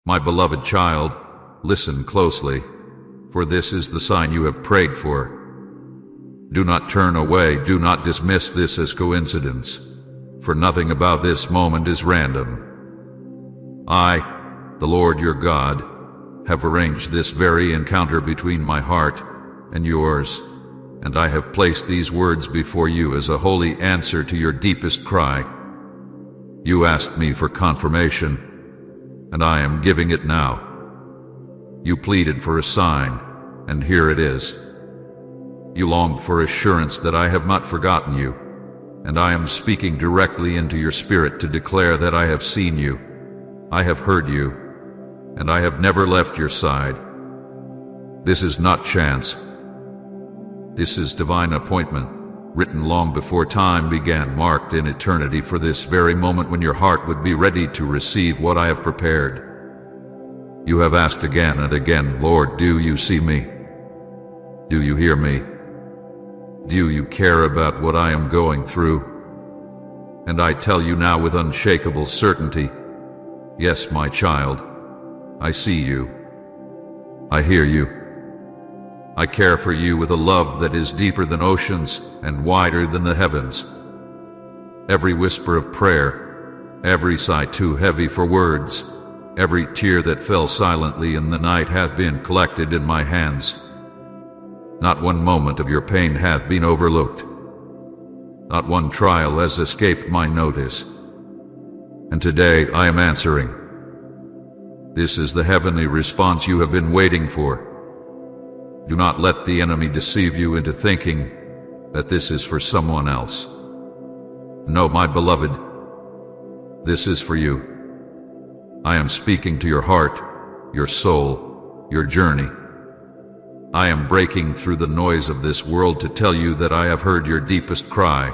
My beloved child, listen closely, for this is the sign you have prayed for. Do not turn away, do not dismiss this as coincidence, for nothing about this moment is random. I, the Lord your God, have arranged this very encounter between my heart and yours, and I have placed these words before you as a holy answer to your deepest cry. You asked me for confirmation, and I am giving it now. You pleaded for a sign, and here it is. You longed for assurance that I have not forgotten you, and I am speaking directly into your spirit to declare that I have seen you, I have heard you, and I have never left your side. This is not chance. This is divine appointment, written long before time began, marked in eternity for this very moment when your heart would be ready to receive what I have prepared. You have asked again and again, Lord, do you see me? Do you hear me? Do you care about what I am going through? And I tell you now with unshakable certainty, yes, my child, I see you. I hear you. I care for you with a love that is deeper than oceans and wider than the heavens. Every whisper of prayer, every sigh too heavy for words, every tear that fell silently in the night hath been collected in my hands. Not one moment of your pain hath been overlooked. Not one trial has escaped my notice. And today I am answering. This is the heavenly response you have been waiting for. Do not let the enemy deceive you into thinking that this is for someone else. No, my beloved, this is for you. I am speaking to your heart, your soul, your journey. I am breaking through the noise of this world to tell you that I have heard your deepest cry,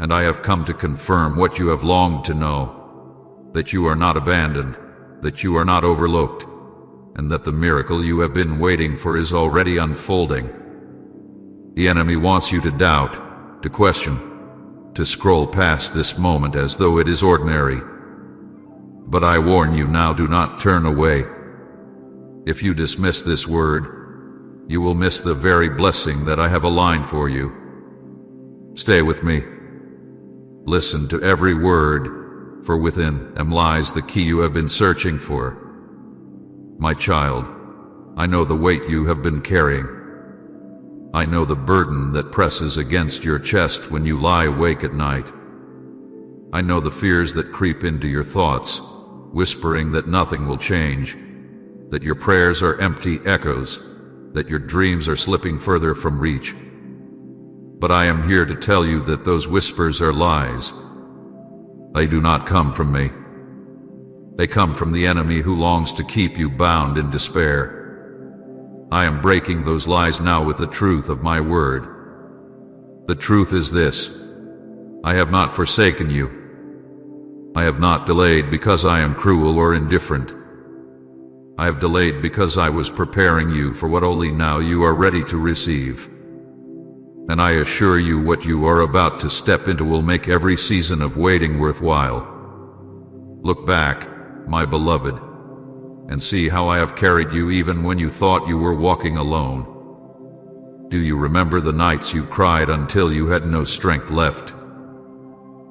and I have come to confirm what you have longed to know, that you are not abandoned, that you are not overlooked, and that the miracle you have been waiting for is already unfolding. The enemy wants you to doubt, to question, to scroll past this moment as though it is ordinary. But I warn you now, do not turn away. If you dismiss this word, you will miss the very blessing that I have aligned for you. Stay with me. Listen to every word, for within them lies the key you have been searching for. My child, I know the weight you have been carrying. I know the burden that presses against your chest when you lie awake at night. I know the fears that creep into your thoughts, whispering that nothing will change, that your prayers are empty echoes, that your dreams are slipping further from reach. But I am here to tell you that those whispers are lies. They do not come from me. They come from the enemy who longs to keep you bound in despair. I am breaking those lies now with the truth of my word. The truth is this: I have not forsaken you. I have not delayed because I am cruel or indifferent. I have delayed because I was preparing you for what only now you are ready to receive. And I assure you, what you are about to step into will make every season of waiting worthwhile. Look back, my beloved, and see how I have carried you even when you thought you were walking alone. Do you remember the nights you cried until you had no strength left?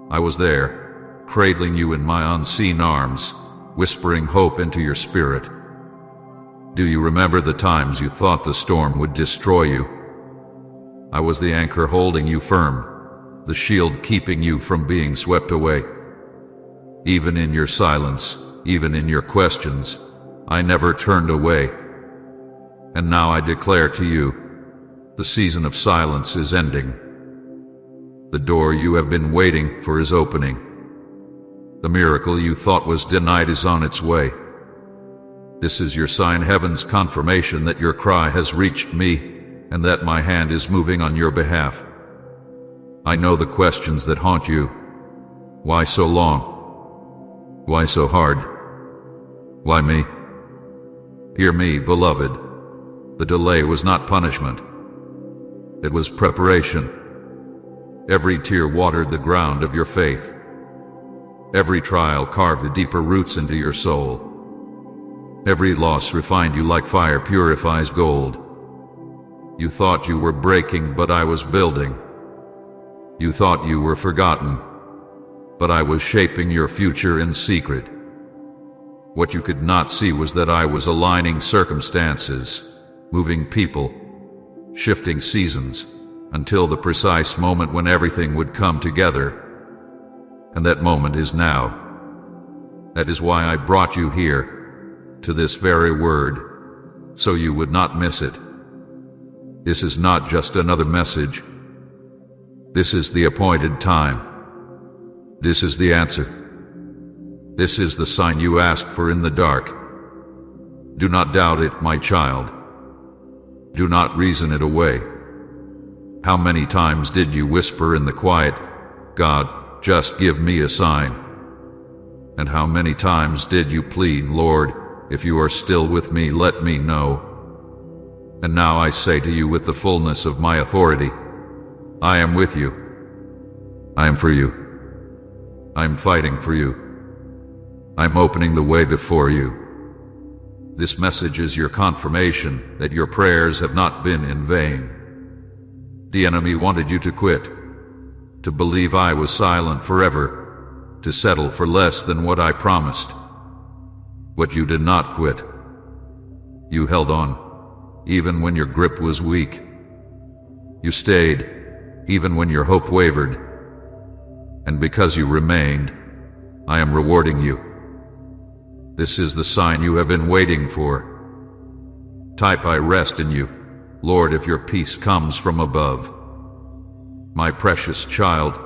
I was there, cradling you in my unseen arms, whispering hope into your spirit. Do you remember the times you thought the storm would destroy you? I was the anchor holding you firm, the shield keeping you from being swept away. Even in your silence, even in your questions, I never turned away. And now I declare to you, the season of silence is ending. The door you have been waiting for is opening. The miracle you thought was denied is on its way. This is your sign, heaven's confirmation that your cry has reached me and that my hand is moving on your behalf. I know the questions that haunt you. Why so long? Why so hard? Why me? Hear me, beloved. The delay was not punishment. It was preparation. Every tear watered the ground of your faith. Every trial carved the deeper roots into your soul. Every loss refined you like fire purifies gold. You thought you were breaking, but I was building. You thought you were forgotten, but I was shaping your future in secret. What you could not see was that I was aligning circumstances, moving people, shifting seasons, until the precise moment when everything would come together. And that moment is now. That is why I brought you here, to this very word, so you would not miss it. This is not just another message. This is the appointed time. This is the answer. This is the sign you asked for in the dark. Do not doubt it, my child. Do not reason it away. How many times did you whisper in the quiet, God, just give me a sign? And how many times did you plead, Lord, if you are still with me, let me know? And now I say to you with the fullness of my authority, I am with you. I am for you. I am fighting for you. I am opening the way before you. This message is your confirmation that your prayers have not been in vain. The enemy wanted you to quit, to believe I was silent forever, to settle for less than what I promised. But you did not quit. You held on, even when your grip was weak. You stayed, even when your hope wavered. And because you remained, I am rewarding you. This is the sign you have been waiting for. Type, I rest in you, Lord, if your peace comes from above. My precious child,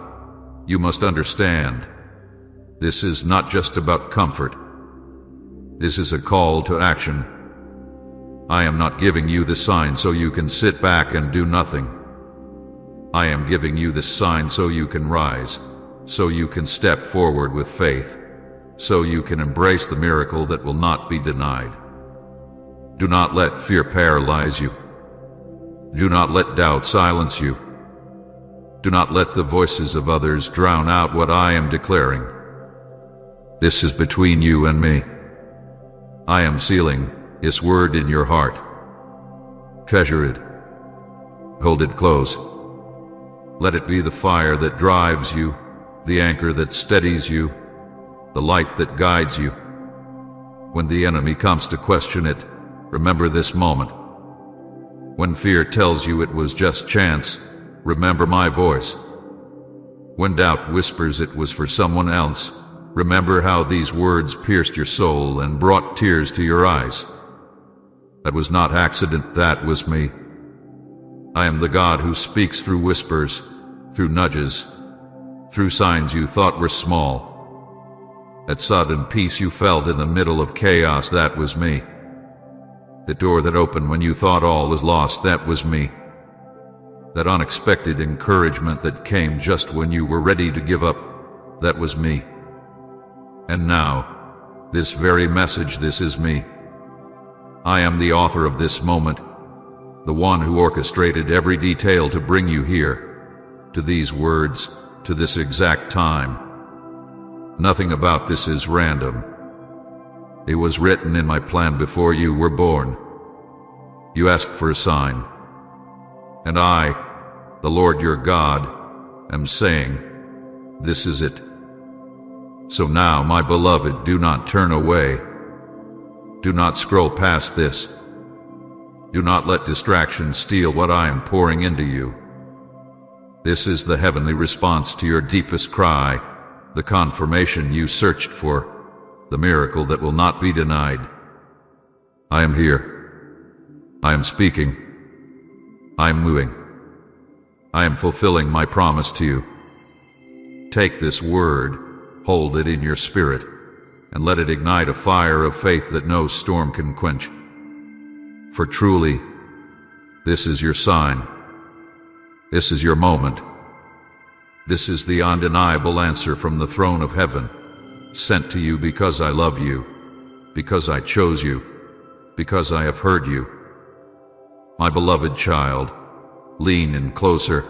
you must understand, this is not just about comfort. This is a call to action. I am not giving you the sign so you can sit back and do nothing. I am giving you this sign so you can rise, so you can step forward with faith, so you can embrace the miracle that will not be denied. Do not let fear paralyze you. Do not let doubt silence you. Do not let the voices of others drown out what I am declaring. This is between you and me. I am sealing this word in your heart. Treasure it. Hold it close. Let it be the fire that drives you, the anchor that steadies you, the light that guides you. When the enemy comes to question it, remember this moment. When fear tells you it was just chance, remember my voice. When doubt whispers it was for someone else, remember how these words pierced your soul and brought tears to your eyes. That was not accident, that was me. I am the God who speaks through whispers, through nudges, through signs you thought were small. That sudden peace you felt in the middle of chaos, that was me. The door that opened when you thought all was lost, that was me. That unexpected encouragement that came just when you were ready to give up, that was me. And now, this very message, this is me. I am the author of this moment, the one who orchestrated every detail to bring you here, to these words, to this exact time. Nothing about this is random. It was written in my plan before you were born. You asked for a sign. And I, the Lord your God, am saying, this is it. So now, my beloved, do not turn away. Do not scroll past this. Do not let distraction steal what I am pouring into you. This is the heavenly response to your deepest cry, the confirmation you searched for, the miracle that will not be denied. I am here. I am speaking. I am moving. I am fulfilling my promise to you. Take this word, hold it in your spirit, and let it ignite a fire of faith that no storm can quench. For truly, this is your sign. This is your moment. This is the undeniable answer from the throne of heaven, sent to you because I love you, because I chose you, because I have heard you. My beloved child, lean in closer,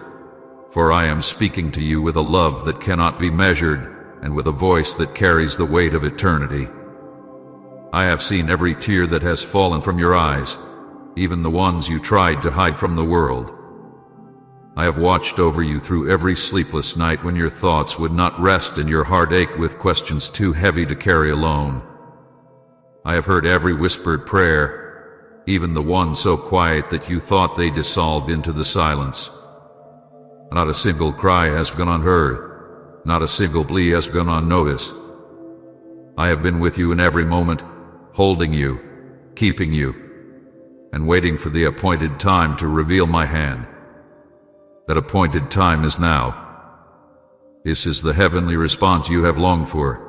for I am speaking to you with a love that cannot be measured and with a voice that carries the weight of eternity. I have seen every tear that has fallen from your eyes, even the ones you tried to hide from the world. I have watched over you through every sleepless night when your thoughts would not rest and your heart ached with questions too heavy to carry alone. I have heard every whispered prayer, even the ones so quiet that you thought they dissolved into the silence. Not a single cry has gone unheard, not a single plea has gone unnoticed. I have been with you in every moment, holding you, keeping you, and waiting for the appointed time to reveal my hand. That appointed time is now. This is the heavenly response you have longed for.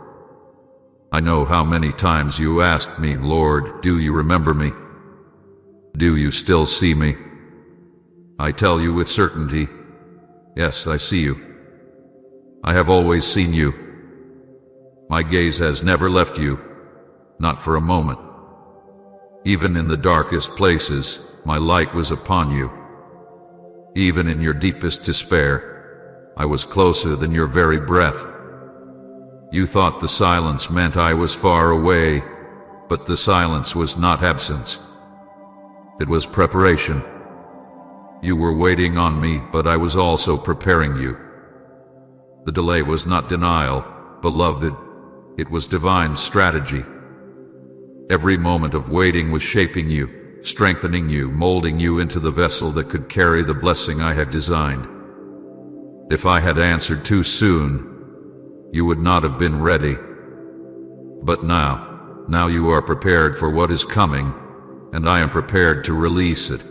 I know how many times you asked me, Lord, do you remember me? Do you still see me? I tell you with certainty, yes, I see you. I have always seen you. My gaze has never left you, not for a moment. Even in the darkest places, my light was upon you. Even in your deepest despair, I was closer than your very breath. You thought the silence meant I was far away, but the silence was not absence. It was preparation. You were waiting on me, but I was also preparing you. The delay was not denial, beloved. It was divine strategy. Every moment of waiting was shaping you, strengthening you, molding you into the vessel that could carry the blessing I had designed. If I had answered too soon, you would not have been ready. But now you are prepared for what is coming, and I am prepared to release it.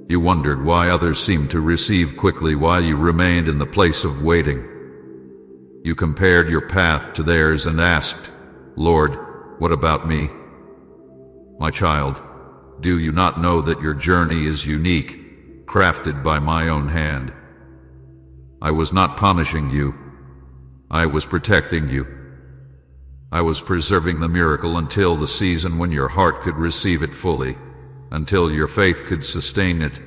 You wondered why others seemed to receive quickly while you remained in the place of waiting. You compared your path to theirs and asked, Lord, what about me? My child, do you not know that your journey is unique, crafted by my own hand? I was not punishing you. I was protecting you. I was preserving the miracle until the season when your heart could receive it fully, until your faith could sustain it,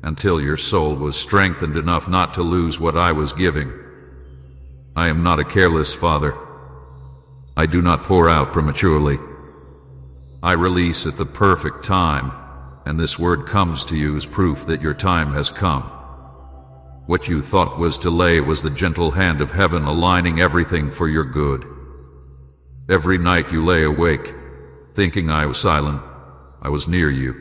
until your soul was strengthened enough not to lose what I was giving. I am not a careless father. I do not pour out prematurely. I release at the perfect time, and this word comes to you as proof that your time has come. What you thought was delay was the gentle hand of heaven aligning everything for your good. Every night you lay awake, thinking I was silent, I was near you.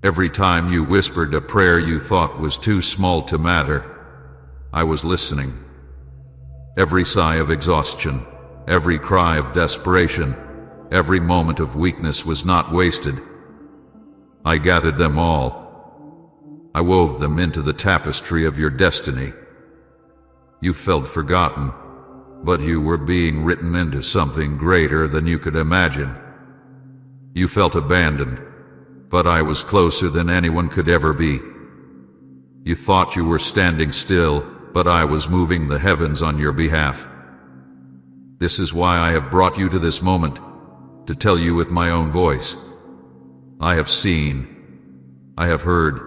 Every time you whispered a prayer you thought was too small to matter, I was listening. Every sigh of exhaustion, every cry of desperation, every moment of weakness was not wasted. I gathered them all. I wove them into the tapestry of your destiny. You felt forgotten, but you were being written into something greater than you could imagine. You felt abandoned, but I was closer than anyone could ever be. You thought you were standing still, but I was moving the heavens on your behalf. This is why I have brought you to this moment, to tell you with my own voice. I have seen, I have heard,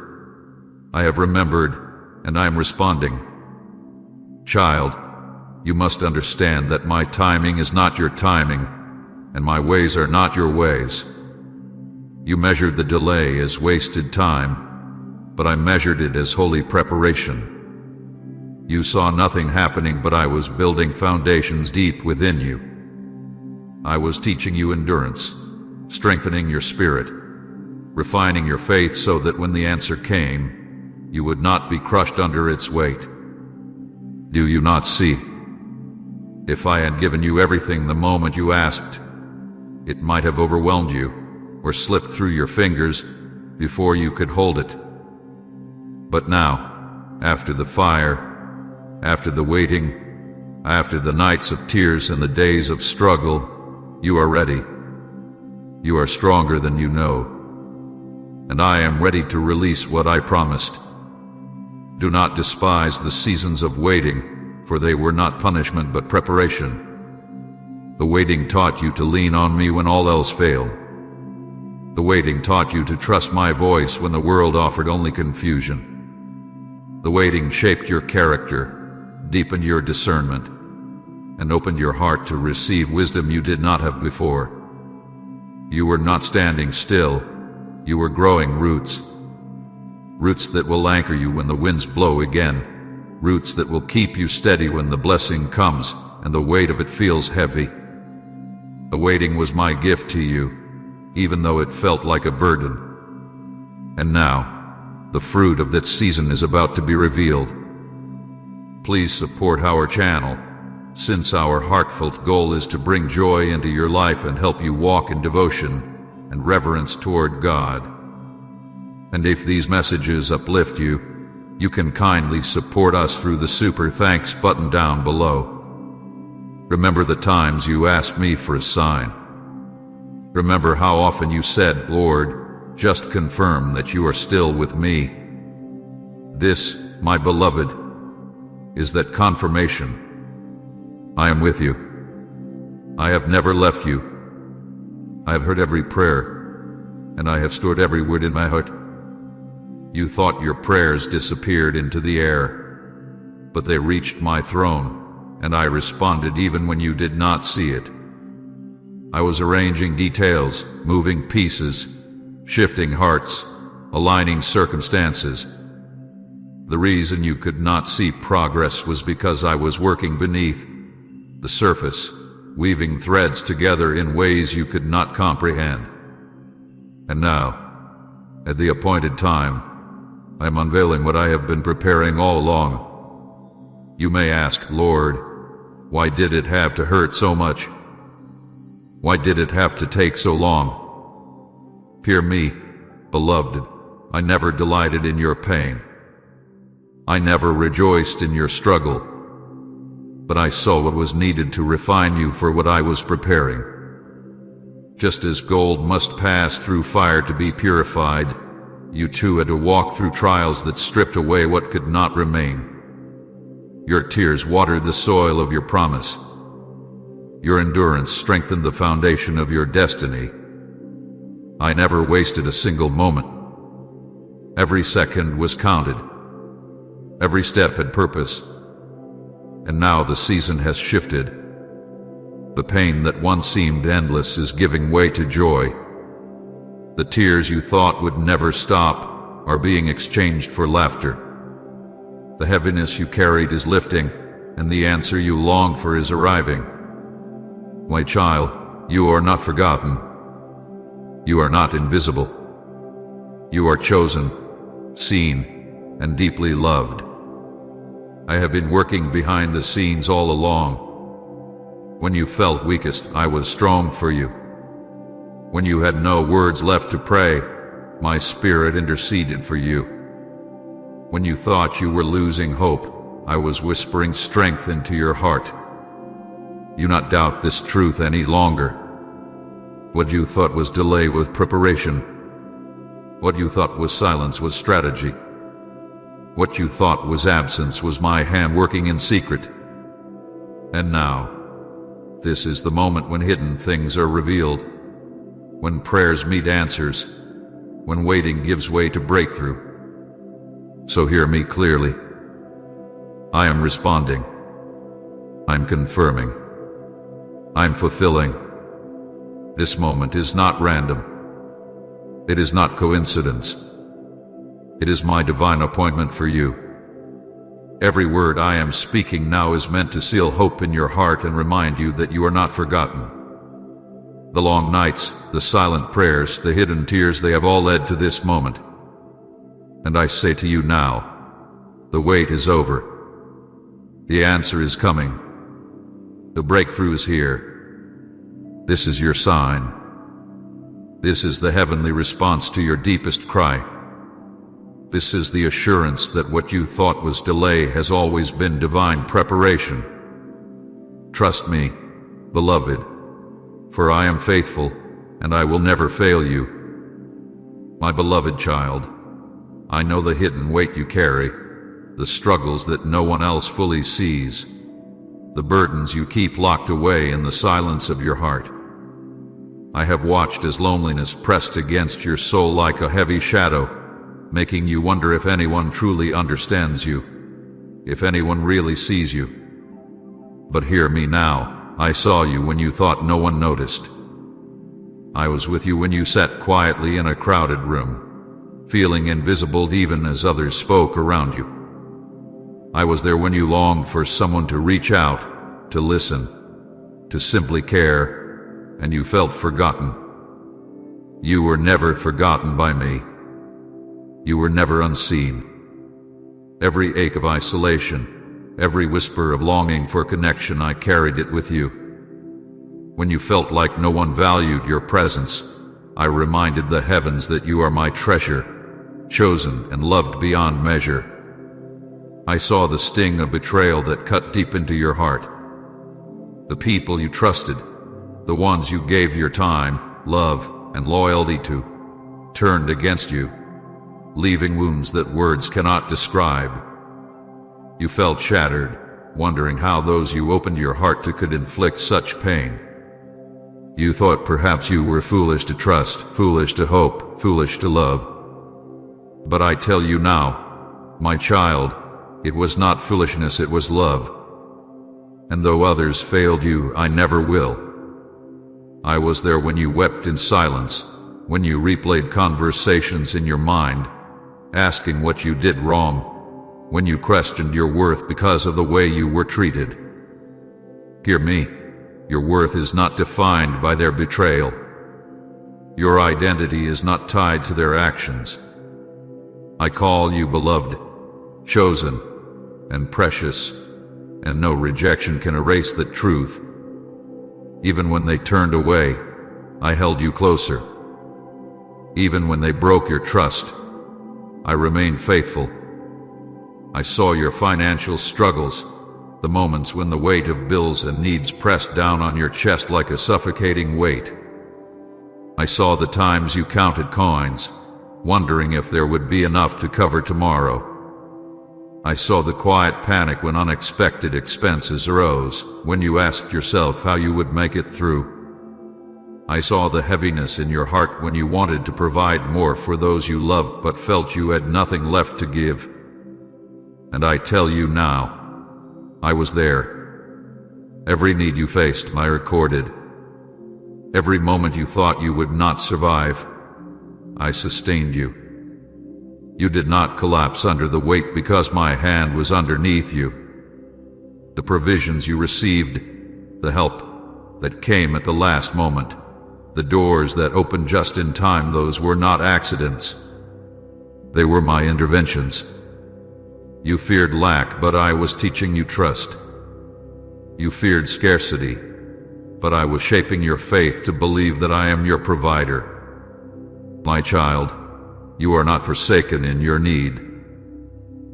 I have remembered, and I am responding. Child, you must understand that my timing is not your timing, and my ways are not your ways. You measured the delay as wasted time, but I measured it as holy preparation. You saw nothing happening, but I was building foundations deep within you. I was teaching you endurance, strengthening your spirit, refining your faith so that when the answer came, you would not be crushed under its weight. Do you not see? If I had given you everything the moment you asked, it might have overwhelmed you or slipped through your fingers before you could hold it. But now, after the fire, after the waiting, after the nights of tears and the days of struggle, you are ready. You are stronger than you know. And I am ready to release what I promised. Do not despise the seasons of waiting, for they were not punishment but preparation. The waiting taught you to lean on me when all else failed. The waiting taught you to trust my voice when the world offered only confusion. The waiting shaped your character, deepened your discernment, and opened your heart to receive wisdom you did not have before. You were not standing still. You were growing roots. Roots that will anchor you when the winds blow again. Roots that will keep you steady when the blessing comes and the weight of it feels heavy. The waiting was my gift to you, even though it felt like a burden. And now, the fruit of that season is about to be revealed. Please support our channel, since our heartfelt goal is to bring joy into your life and help you walk in devotion and reverence toward God. And if these messages uplift you, you can kindly support us through the Super Thanks button down below. Remember the times you asked me for a sign. Remember how often you said, "Lord, just confirm that you are still with me." This, my beloved, is that confirmation. I am with you. I have never left you. I have heard every prayer, and I have stored every word in my heart. You thought your prayers disappeared into the air, but they reached my throne, and I responded even when you did not see it. I was arranging details, moving pieces, shifting hearts, aligning circumstances. The reason you could not see progress was because I was working beneath the surface, weaving threads together in ways you could not comprehend. And now, at the appointed time, I am unveiling what I have been preparing all along. You may ask, "Lord, why did it have to hurt so much? Why did it have to take so long?" Hear me, beloved, I never delighted in your pain. I never rejoiced in your struggle, but I saw what was needed to refine you for what I was preparing. Just as gold must pass through fire to be purified, you too had to walk through trials that stripped away what could not remain. Your tears watered the soil of your promise. Your endurance strengthened the foundation of your destiny. I never wasted a single moment. Every second was counted. Every step had purpose. And now the season has shifted. The pain that once seemed endless is giving way to joy. The tears you thought would never stop are being exchanged for laughter. The heaviness you carried is lifting, and the answer you longed for is arriving. My child, you are not forgotten. You are not invisible. You are chosen, seen, and deeply loved. I have been working behind the scenes all along. When you felt weakest, I was strong for you. When you had no words left to pray, my spirit interceded for you. When you thought you were losing hope, I was whispering strength into your heart. You not doubt this truth any longer. What you thought was delay was preparation. What you thought was silence was strategy. What you thought was absence was my hand working in secret. And now, this is the moment when hidden things are revealed, when prayers meet answers, when waiting gives way to breakthrough. So hear me clearly. I am responding. I'm confirming. I'm fulfilling. This moment is not random. It is not coincidence. It is my divine appointment for you. Every word I am speaking now is meant to seal hope in your heart and remind you that you are not forgotten. The long nights, the silent prayers, the hidden tears, they have all led to this moment. And I say to you now, the wait is over. The answer is coming. The breakthrough is here. This is your sign. This is the heavenly response to your deepest cry. This is the assurance that what you thought was delay has always been divine preparation. Trust me, beloved, for I am faithful, and I will never fail you. My beloved child, I know the hidden weight you carry, the struggles that no one else fully sees, the burdens you keep locked away in the silence of your heart. I have watched as loneliness pressed against your soul like a heavy shadow, making you wonder if anyone truly understands you, if anyone really sees you. But hear me now, I saw you when you thought no one noticed. I was with you when you sat quietly in a crowded room, feeling invisible even as others spoke around you. I was there when you longed for someone to reach out, to listen, to simply care, and you felt forgotten. You were never forgotten by me. You were never unseen. Every ache of isolation, every whisper of longing for connection, I carried it with you. When you felt like no one valued your presence, I reminded the heavens that you are my treasure, chosen and loved beyond measure. I saw the sting of betrayal that cut deep into your heart. The people you trusted, the ones you gave your time, love, and loyalty to, turned against you, leaving wounds that words cannot describe. You felt shattered, wondering how those you opened your heart to could inflict such pain. You thought perhaps you were foolish to trust, foolish to hope, foolish to love. But I tell you now, my child, it was not foolishness, it was love. And though others failed you, I never will. I was there when you wept in silence, when you replayed conversations in your mind, asking what you did wrong, when you questioned your worth because of the way you were treated. Hear me, your worth is not defined by their betrayal. Your identity is not tied to their actions. I call you beloved, chosen, and precious, and no rejection can erase that truth. Even when they turned away, I held you closer. Even when they broke your trust, I remained faithful. I saw your financial struggles, the moments when the weight of bills and needs pressed down on your chest like a suffocating weight. I saw the times you counted coins, wondering if there would be enough to cover tomorrow. I saw the quiet panic when unexpected expenses arose, when you asked yourself how you would make it through. I saw the heaviness in your heart when you wanted to provide more for those you loved but felt you had nothing left to give. And I tell you now, I was there. Every need you faced, I recorded. Every moment you thought you would not survive, I sustained you. You did not collapse under the weight because my hand was underneath you. The provisions you received, the help that came at the last moment, the doors that opened just in time, those were not accidents. They were my interventions. You feared lack, but I was teaching you trust. You feared scarcity, but I was shaping your faith to believe that I am your provider. My child, you are not forsaken in your need.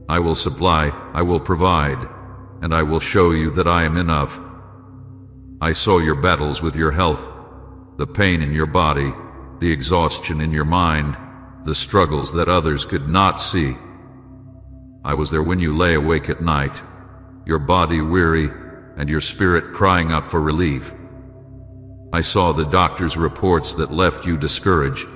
I will supply, I will provide, and I will show you that I am enough. I saw your battles with your health, the pain in your body, the exhaustion in your mind, the struggles that others could not see. I was there when you lay awake at night, your body weary and your spirit crying out for relief. I saw the doctor's reports that left you discouraged.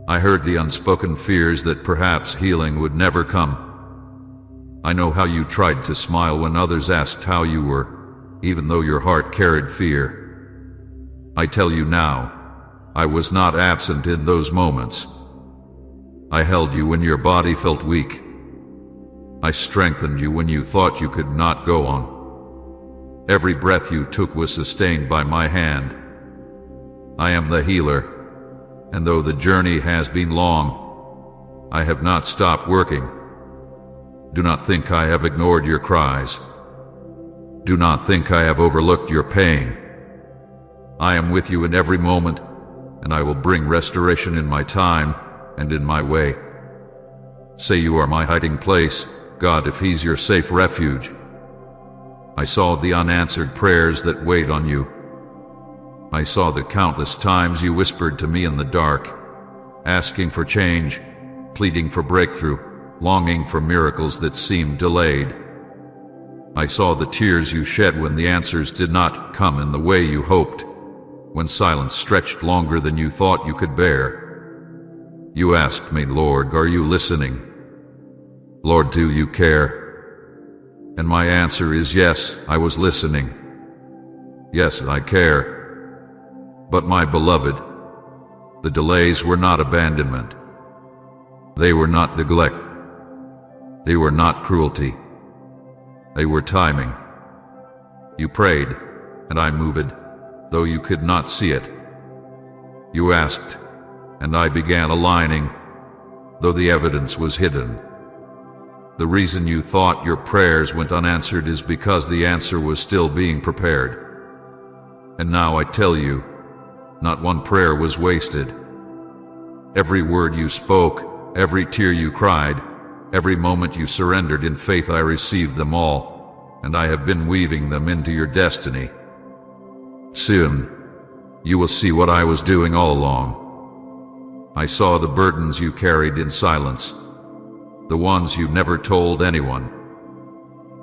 I heard the unspoken fears that perhaps healing would never come. I know how you tried to smile when others asked how you were, even though your heart carried fear. I tell you now, I was not absent in those moments. I held you when your body felt weak. I strengthened you when you thought you could not go on. Every breath you took was sustained by my hand. I am the healer, and though the journey has been long, I have not stopped working. Do not think I have ignored your cries. Do not think I have overlooked your pain. I am with you in every moment, and I will bring restoration in my time and in my way. Say you are my hiding place, God, if He's your safe refuge. I saw the unanswered prayers that weighed on you. I saw the countless times you whispered to me in the dark, asking for change, pleading for breakthrough, longing for miracles that seemed delayed. I saw the tears you shed when the answers did not come in the way you hoped, when silence stretched longer than you thought you could bear. You asked me, Lord, are you listening? Lord, do you care? And my answer is yes, I was listening. Yes, I care. But my beloved, the delays were not abandonment. They were not neglect. They were not cruelty. They were timing. You prayed, and I moved, though you could not see it. You asked, and I began aligning, though the evidence was hidden. The reason you thought your prayers went unanswered is because the answer was still being prepared. And now I tell you, not one prayer was wasted. Every word you spoke, every tear you cried, every moment you surrendered in faith, I received them all, and I have been weaving them into your destiny. Soon, you will see what I was doing all along. I saw the burdens you carried in silence, the ones you never told anyone.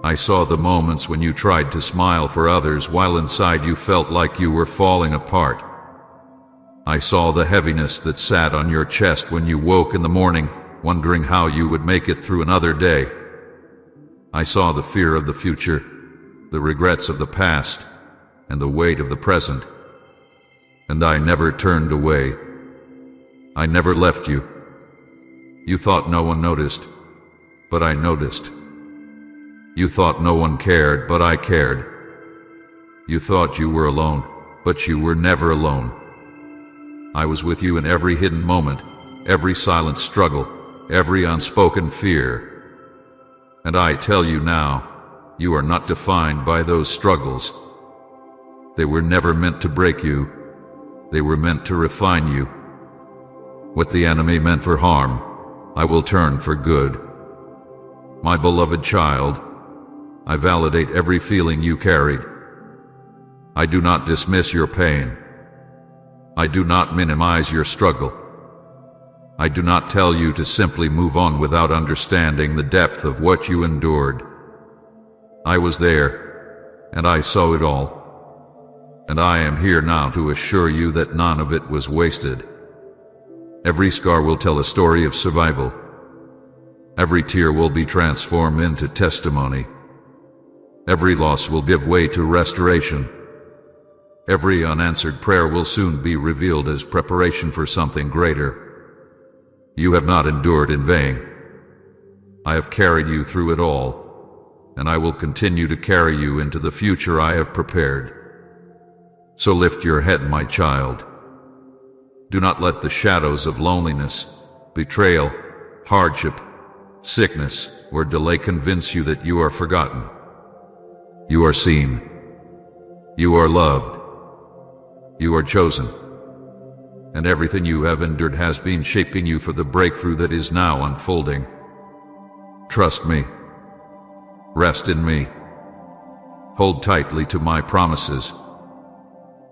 I saw the moments when you tried to smile for others while inside you felt like you were falling apart. I saw the heaviness that sat on your chest when you woke in the morning, wondering how you would make it through another day. I saw the fear of the future, the regrets of the past, and the weight of the present. And I never turned away. I never left you. You thought no one noticed, but I noticed. You thought no one cared, but I cared. You thought you were alone, but you were never alone. I was with you in every hidden moment, every silent struggle, every unspoken fear. And I tell you now, you are not defined by those struggles. They were never meant to break you. They were meant to refine you. What the enemy meant for harm, I will turn for good. My beloved child, I validate every feeling you carried. I do not dismiss your pain. I do not minimize your struggle. I do not tell you to simply move on without understanding the depth of what you endured. I was there, and I saw it all. And I am here now to assure you that none of it was wasted. Every scar will tell a story of survival. Every tear will be transformed into testimony. Every loss will give way to restoration. Every unanswered prayer will soon be revealed as preparation for something greater. You have not endured in vain. I have carried you through it all, and I will continue to carry you into the future I have prepared. So lift your head, my child. Do not let the shadows of loneliness, betrayal, hardship, sickness, or delay convince you that you are forgotten. You are seen. You are loved. You are chosen. And everything you have endured has been shaping you for the breakthrough that is now unfolding. Trust me. Rest in me. Hold tightly to my promises.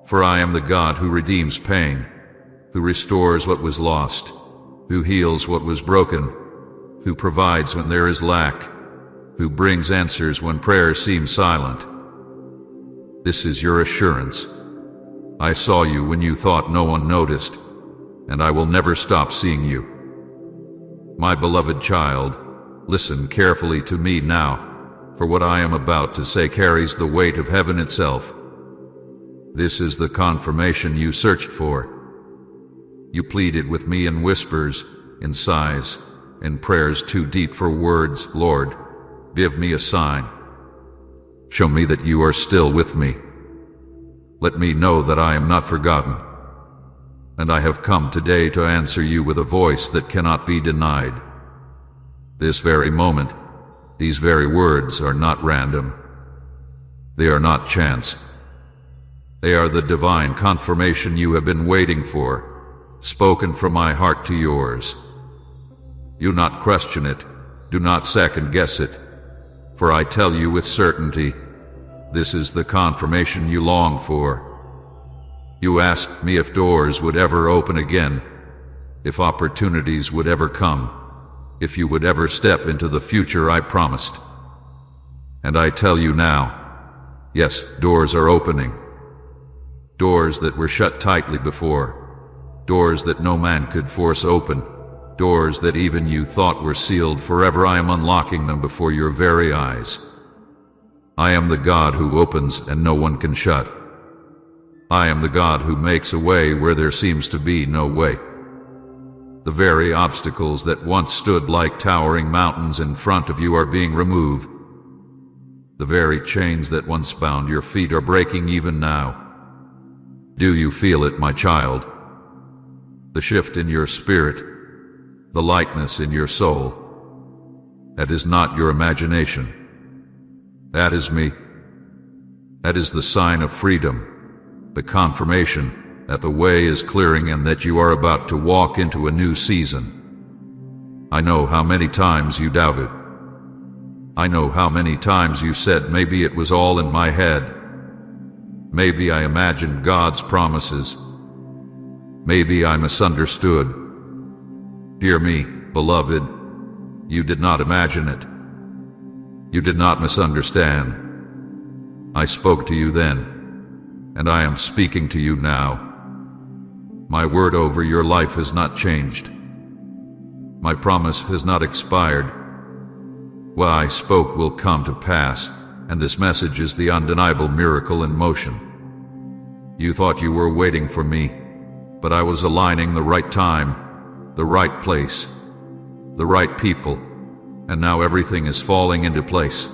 For I am the God who redeems pain, who restores what was lost, who heals what was broken, who provides when there is lack, who brings answers when prayers seem silent. This is your assurance. I saw you when you thought no one noticed, and I will never stop seeing you. My beloved child, listen carefully to me now, for what I am about to say carries the weight of heaven itself. This is the confirmation you searched for. You pleaded with me in whispers, in sighs, in prayers too deep for words. Lord, give me a sign. Show me that you are still with me. Let me know that I am not forgotten. And I have come today to answer you with a voice that cannot be denied. This very moment, these very words are not random. They are not chance. They are the divine confirmation you have been waiting for, spoken from my heart to yours. Do not question it. Do not second guess it. For I tell you with certainty, this is the confirmation you long for. You asked me if doors would ever open again, if opportunities would ever come, if you would ever step into the future I promised. And I tell you now, yes, doors are opening. Doors that were shut tightly before, doors that no man could force open, doors that even you thought were sealed forever. I am unlocking them before your very eyes. I am the God who opens and no one can shut. I am the God who makes a way where there seems to be no way. The very obstacles that once stood like towering mountains in front of you are being removed. The very chains that once bound your feet are breaking even now. Do you feel it, my child? The shift in your spirit, the lightness in your soul. That is not your imagination. That is me. That is the sign of freedom, the confirmation that the way is clearing and that you are about to walk into a new season. I know how many times you doubted. I know how many times you said maybe it was all in my head. Maybe I imagined God's promises. Maybe I misunderstood. Dear me, beloved, you did not imagine it. You did not misunderstand. I spoke to you then, and I am speaking to you now. My word over your life has not changed. My promise has not expired. What I spoke will come to pass, and this message is the undeniable miracle in motion. You thought you were waiting for me, but I was aligning the right time, the right place, the right people, and now everything is falling into place.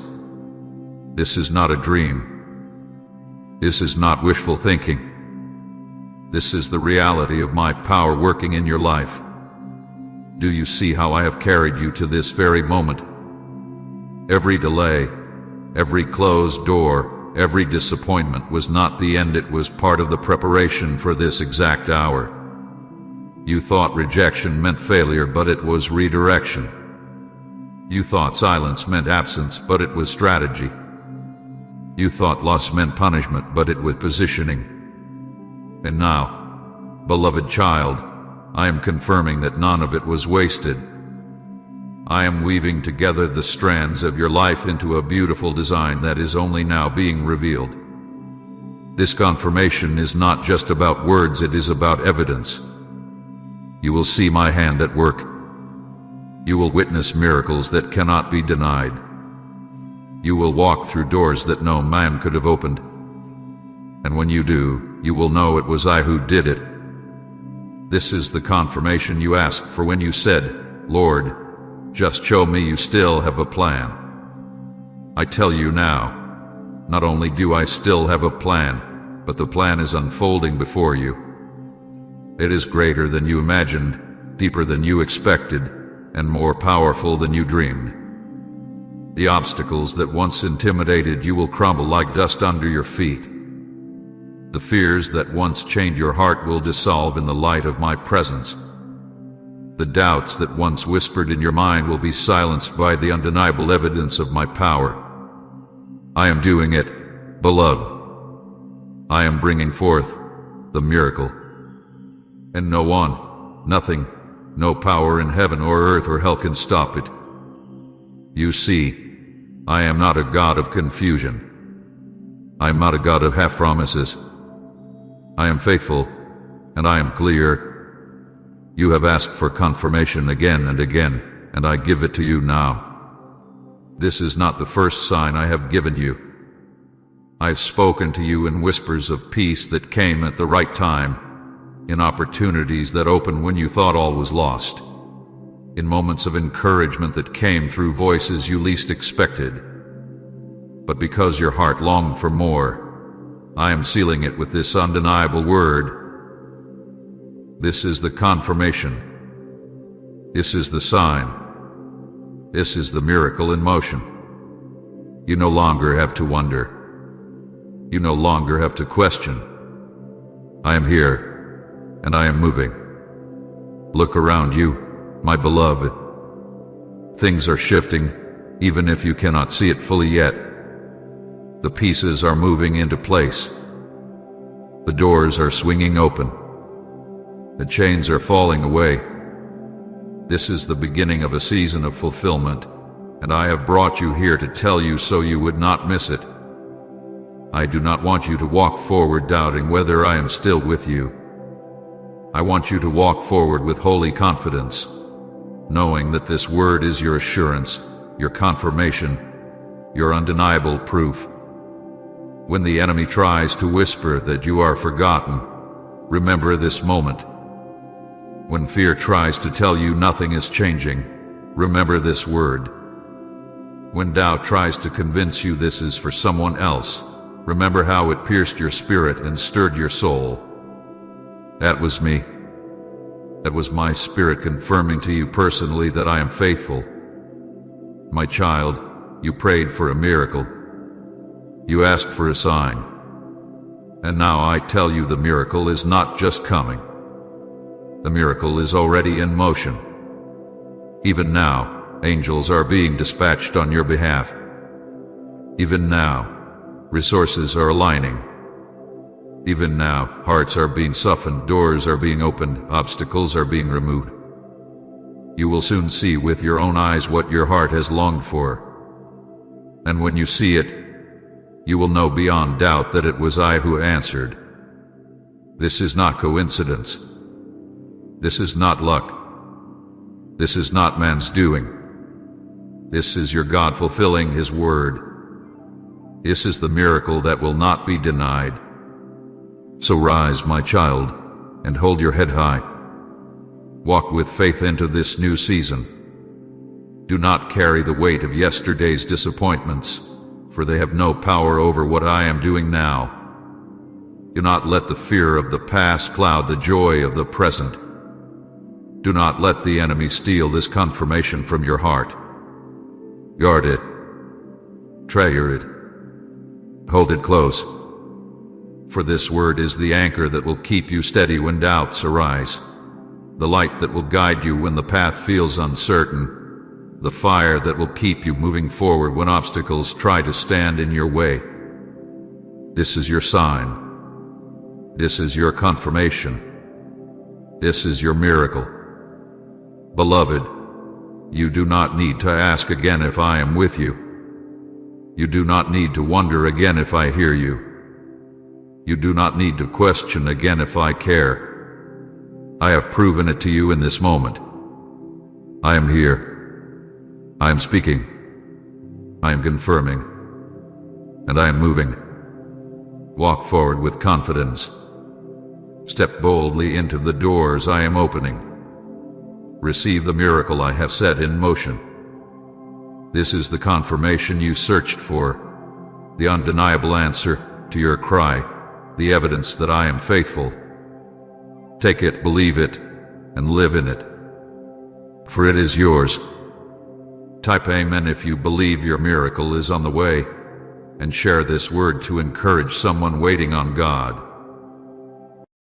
This is not a dream. This is not wishful thinking. This is the reality of my power working in your life. Do you see how I have carried you to this very moment? Every delay, every closed door, every disappointment was not the end, it was part of the preparation for this exact hour. You thought rejection meant failure, but it was redirection. You thought silence meant absence, but it was strategy. You thought loss meant punishment, but it was positioning. And now, beloved child, I am confirming that none of it was wasted. I am weaving together the strands of your life into a beautiful design that is only now being revealed. This confirmation is not just about words, it is about evidence. You will see my hand at work. You will witness miracles that cannot be denied. You will walk through doors that no man could have opened. And when you do, you will know it was I who did it. This is the confirmation you asked for when you said, Lord, just show me you still have a plan. I tell you now, not only do I still have a plan, but the plan is unfolding before you. It is greater than you imagined, deeper than you expected, and more powerful than you dreamed. The obstacles that once intimidated you will crumble like dust under your feet. The fears that once chained your heart will dissolve in the light of my presence. The doubts that once whispered in your mind will be silenced by the undeniable evidence of my power. I am doing it, beloved. I am bringing forth the miracle. And no one, nothing, no power in heaven or earth or hell can stop it. You see, I am not a God of confusion. I am not a God of half promises. I am faithful, and I am clear. You have asked for confirmation again and again, and I give it to you now. This is not the first sign I have given you. I have spoken to you in whispers of peace that came at the right time, in opportunities that opened when you thought all was lost, in moments of encouragement that came through voices you least expected. But because your heart longed for more, I am sealing it with this undeniable word. This is the confirmation. This is the sign. This is the miracle in motion. You no longer have to wonder. You no longer have to question. I am here, and I am moving. Look around you, my beloved. Things are shifting, even if you cannot see it fully yet. The pieces are moving into place. The doors are swinging open. The chains are falling away. This is the beginning of a season of fulfillment, and I have brought you here to tell you so you would not miss it. I do not want you to walk forward doubting whether I am still with you. I want you to walk forward with holy confidence, knowing that this word is your assurance, your confirmation, your undeniable proof. When the enemy tries to whisper that you are forgotten, remember this moment. When fear tries to tell you nothing is changing, remember this word. When doubt tries to convince you this is for someone else, remember how it pierced your spirit and stirred your soul. That was me. That was my spirit confirming to you personally that I am faithful. My child, you prayed for a miracle. You asked for a sign. And now I tell you the miracle is not just coming. The miracle is already in motion. Even now, angels are being dispatched on your behalf. Even now, resources are aligning. Even now, hearts are being softened, doors are being opened, obstacles are being removed. You will soon see with your own eyes what your heart has longed for. And when you see it, you will know beyond doubt that it was I who answered. This is not coincidence. This is not luck. This is not man's doing. This is your God fulfilling His word. This is the miracle that will not be denied. So rise, my child, and hold your head high. Walk with faith into this new season. Do not carry the weight of yesterday's disappointments, for they have no power over what I am doing now. Do not let the fear of the past cloud the joy of the present. Do not let the enemy steal this confirmation from your heart. Guard it. Treasure it. Hold it close. For this word is the anchor that will keep you steady when doubts arise, the light that will guide you when the path feels uncertain, the fire that will keep you moving forward when obstacles try to stand in your way. This is your sign. This is your confirmation. This is your miracle. Beloved, you do not need to ask again if I am with you. You do not need to wonder again if I hear you. You do not need to question again if I care. I have proven it to you in this moment. I am here. I am speaking. I am confirming. And I am moving. Walk forward with confidence. Step boldly into the doors I am opening. Receive the miracle I have set in motion. This is the confirmation you searched for, the undeniable answer to your cry, the evidence that I am faithful. Take it, believe it, and live in it. For it is yours. Type Amen if you believe your miracle is on the way, and share this word to encourage someone waiting on God.